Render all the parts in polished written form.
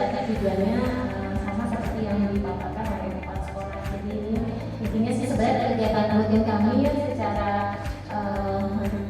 karena tujuannya sama seperti yang dipaparkan oleh kepala sekolah. Jadi ini intinya sih sebenarnya kegiatan rutin kami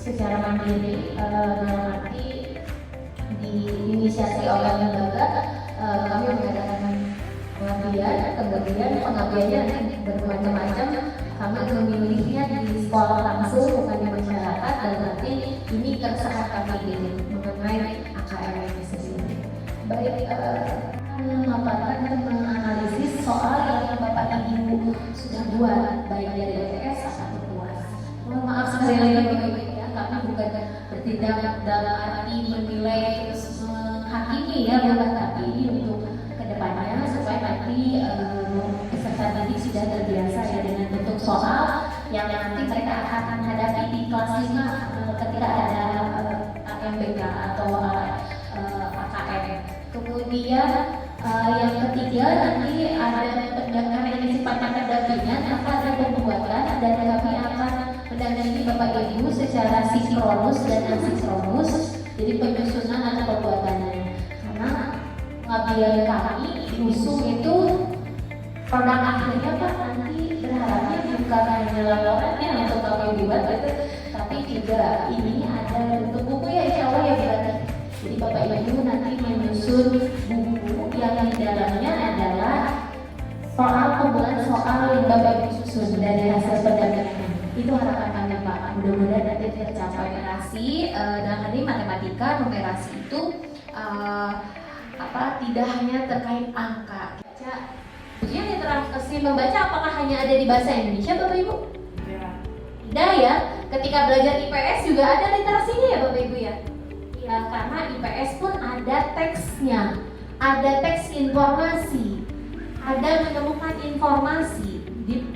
secara mandiri, dalam arti diinisiasi oleh lembaga. Kami mengadakan pengabdian, kemudian pengabdiannya nanti bermacam-macam. Kami memilihnya di sekolah langsung, bukan di masyarakat, dan nanti ini keresahan kami ini mengenai AKM ini sendiri. Baik, memaparkan dan menganalisis soal yang Bapak Ibu sudah buat, baik dari DTS atau UAS. Mohon maaf sekali lagi ya, kami bukan bertindak dalam arti menilai terus menghakimi ya, bukan, tapi ini untuk kedepannya supaya nanti peserta didik sudah terbiasa ya dengan bentuk soal yang nanti mereka akan hadapi di kelas 5 ketika ada AMBK atau AKM. Kemudian yang ketiga nanti ada karena ini sifatnya pendampingan, akan ada pembuatan dan kami akan mendampingi Bapak Ibu secara sinkronus dan asinkronus. Jadi penyusunan atau pembuatannya, karena pengabdian kami usung itu produk akhirnya Pak nanti berharapnya bukan hanya laporannya untuk kami buat gitu, tapi juga ini ada bentuk buku ya, insya Allah ya berarti. Jadi Bapak Ibu nanti menyusun buku yang di dalamnya adalah soal pembuatan soal yang Bapak Ibu susun dari hasil pendampingan. Itu harapan kami Pak, mudah-mudahan nanti tercapai. Numerasi dalam hal ini matematika, numerasi itu tidak hanya terkait angka. Ujian literasi membaca apakah hanya ada di bahasa Indonesia Bapak Ibu? Tidak ya. Ketika belajar IPS juga ada literasinya ya Bapak Ibu ya? Ya, karena IPS pun ada teksnya, ada teks informasi, ada menemukan informasi.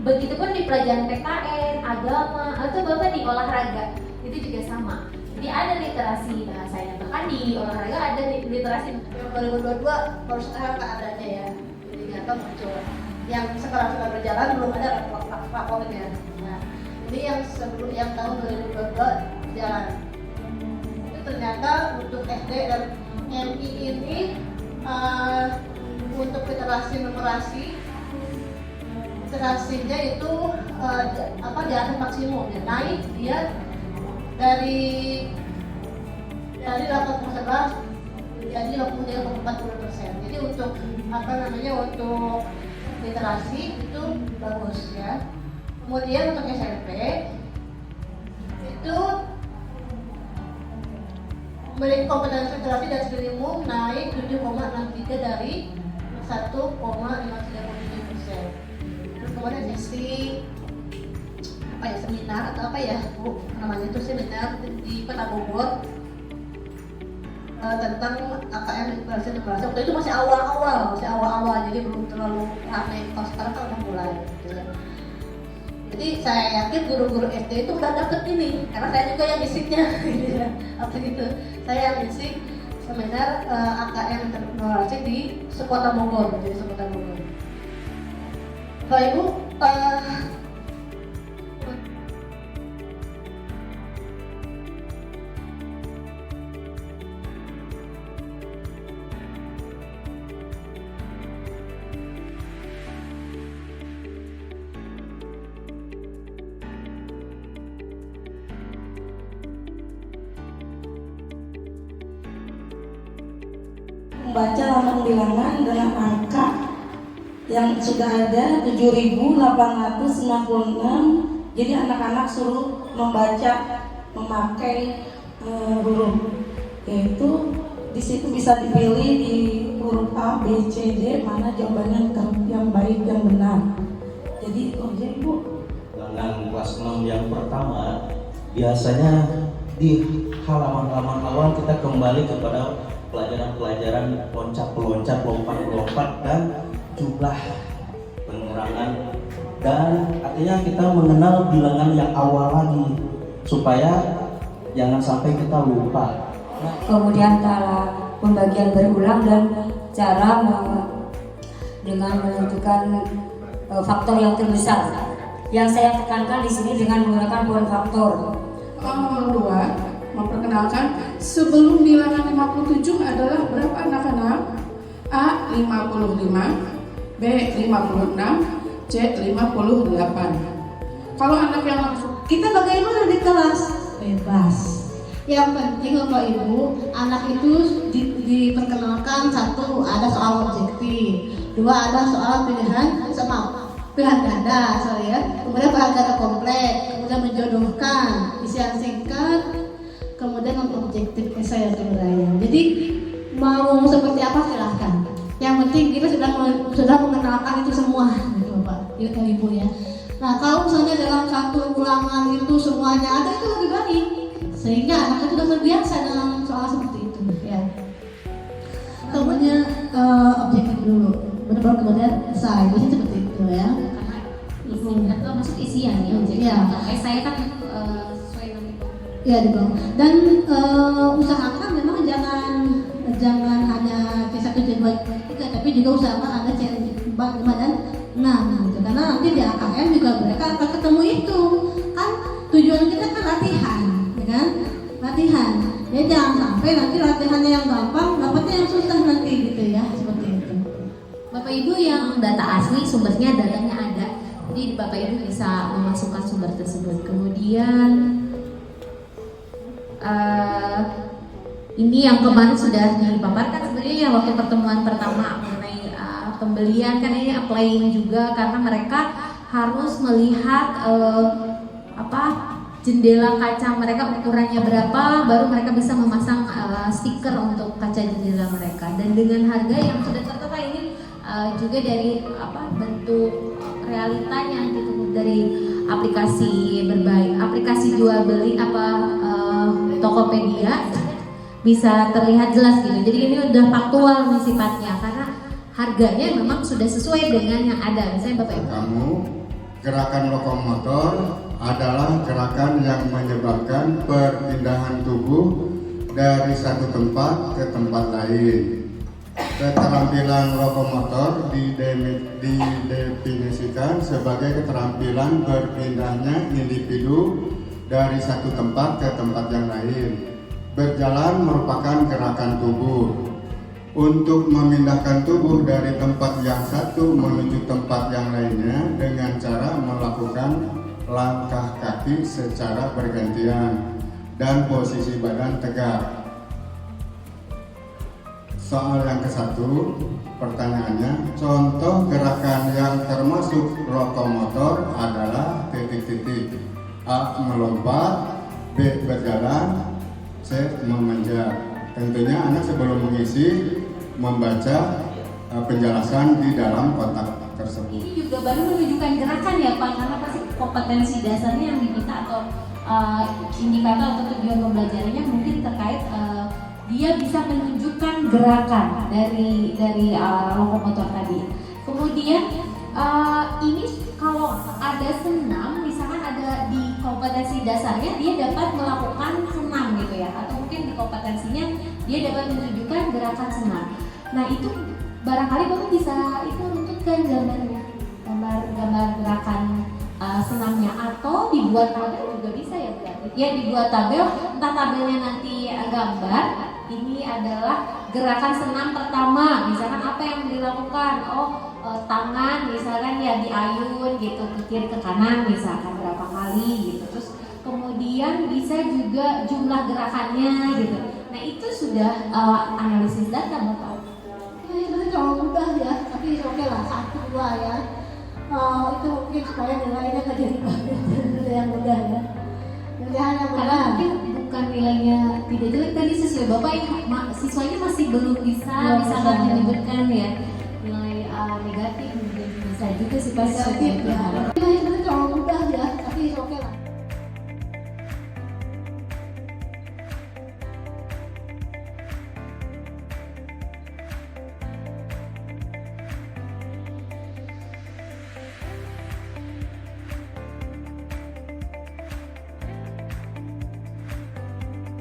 Begitupun di pelajaran PKN, agama, atau Bapak di olahraga itu juga sama. Jadi ada literasi bahasanya, bahkan di olahraga ada literasi. 2022 baru sekarang tak adanya ya, jadi nggak tahu muncul. Yang sekarang sudah berjalan belum ada laporannya. Nah, ini yang sebelum yang tahun 2022 jalan. Itu ternyata untuk SD dan MI ini untuk literasi numerasi literasinya itu di atas maksimum ya, naik dia dari 8,11 jadi 40%. Jadi untuk untuk literasi itu bagus ya. Kemudian untuk SMP itu memiliki kompetensi literasi dan studi umum naik 7,63 dari 1,537%. Kemudian sesi seminar atau namanya itu seminar di Kota Bogor tentang AKM literasi numerasi. Waktu itu masih awal-awal, jadi belum terlalu ramai. Kalau sekarang kan udah mulai gitu ya. Jadi saya yakin guru-guru SD itu udah dapet ini, karena saya juga yang isinya gitu ya. Waktu itu saya yang isi seminar AKM numerasi di Sekota Bogor, jadi Sekota Bogor. Bapak Ibu, membaca lambang bilangan dengan angka yang sudah ada 7.866. Jadi anak-anak suruh membaca memakai huruf, yaitu di situ bisa dipilih di huruf A, B, C, D mana jawabannya yang baik, yang benar. Jadi Ibu. Dengan kelas 6 yang pertama biasanya di halaman-halaman awal kita kembali kepada pelajaran-pelajaran loncat-loncat, lompat-lompat dan jumlah pengurangan, dan artinya kita mengenal bilangan yang awal lagi supaya jangan sampai kita lupa. Kemudian cara pembagian berulang dan cara dengan menentukan faktor yang terbesar. Yang saya tekankan di sini dengan menggunakan bukan faktor. Nomor 2, memperkenalkan sebelum bilangan 57 adalah berapa anak-anak? A 55, B 56, C 58. Kalau anak yang langsung Kita bagaimana di kelas? Bebas. Yang penting Bapak Ibu, anak itu diperkenalkan, satu ada soal objektif, dua ada soal pilihan ganda, sorry ya. Kemudian pilihan ganda kompleks, kemudian menjodohkan, isian singkat, kemudian non objektif esai atau uraian. Jadi mau seperti apa silahkan. Yang penting kita sudah mengenalkan itu semua, gitu Bapak Ibu ya. Nah kalau misalnya dalam satu ulangan itu semuanya ada, itu lebih baik, sehingga anak itu sudah terbiasa dengan soal seperti itu ya. Kemudian objektif dulu, benar-benar kemudian esai, biasanya seperti itu ya. Karena isi atau maksud isian ya. Iya. Saya kan sesuai dengan itu. Ya di bawah. Dan usahakan memang jangan hanya C1, C2, C3, tapi juga usahakan ada C4, 5 dan 6 gitu. Karena nanti di AKM juga mereka akan ketemu itu. Kan tujuan kita kan latihan, ya kan? Latihan. Ya jangan sampai nanti latihannya yang gampang, dapatnya yang susah nanti gitu ya, seperti itu. Bapak Ibu yang data asli sumbernya datanya ada. Jadi Bapak Ibu bisa memasukkan sumber tersebut. Kemudian ini yang kemarin sudah dipaparkan sebenarnya waktu pertemuan pertama mengenai pembelian, kan ini applying juga karena mereka harus melihat jendela kaca mereka ukurannya berapa, baru mereka bisa memasang stiker untuk kaca jendela mereka. Dan dengan harga yang sudah tertera ini juga dari bentuk realitanya gitu, dari aplikasi aplikasi jual beli Tokopedia bisa terlihat jelas gitu. Jadi ini udah faktual nih sifatnya karena harganya memang sudah sesuai dengan yang ada. Misalnya Bapak Ibu, kamu gerakan lokomotor adalah gerakan yang menyebabkan perpindahan tubuh dari satu tempat ke tempat lain. Keterampilan lokomotor didefinisikan sebagai keterampilan berpindahnya individu dari satu tempat ke tempat yang lain. Berjalan merupakan gerakan tubuh. Untuk memindahkan tubuh dari tempat yang satu menuju tempat yang lainnya dengan cara melakukan langkah kaki secara bergantian dan posisi badan tegak. Soal yang ke-1, pertanyaannya, contoh gerakan yang termasuk lokomotor adalah titik-titik. A. Melompat, B. Berjalan, C. Memanjat. Tentunya anak sebelum mengisi membaca penjelasan di dalam kotak tersebut. ini juga baru menunjukkan gerakan ya Pak, karena pasti kompetensi dasarnya yang diminta atau indikator atau tujuan pembelajarannya mungkin terkait dia bisa menunjukkan gerakan dari lokomotor tadi. Kemudian ini kalau ada senam, misalkan ada di kompetensi dasarnya dia dapat melakukan senam gitu ya, atau mungkin di kompetensinya dia dapat menunjukkan gerakan senam. Nah itu barangkali Bapak bisa itu runtutkan gambarnya, gambar gerakan senamnya, atau dibuat tabel juga bisa ya berarti. Ya dibuat tabel, entah tabelnya nanti gambar. Ini adalah gerakan senam pertama, misalkan apa yang dilakukan, tangan misalkan ya diayun gitu ke kiri ke kanan misalkan berapa kali gitu, terus kemudian bisa juga jumlah gerakannya gitu. Nah itu sudah analisis data Bapak. Ini sebenarnya kalau mudah ya, tapi oke lah 1, 2 ya. Itu mungkin supaya nilainya nggak jadi yang mudah ya. Pilihan yang Karena mudah. mungkin bukan nilainya tidak jelek, tadi sesuai Bapak yang siswanya masih belum bisa misalkan menyebutkan ya nilai negatif, mungkin bisa juga sih Pak Negatif ya.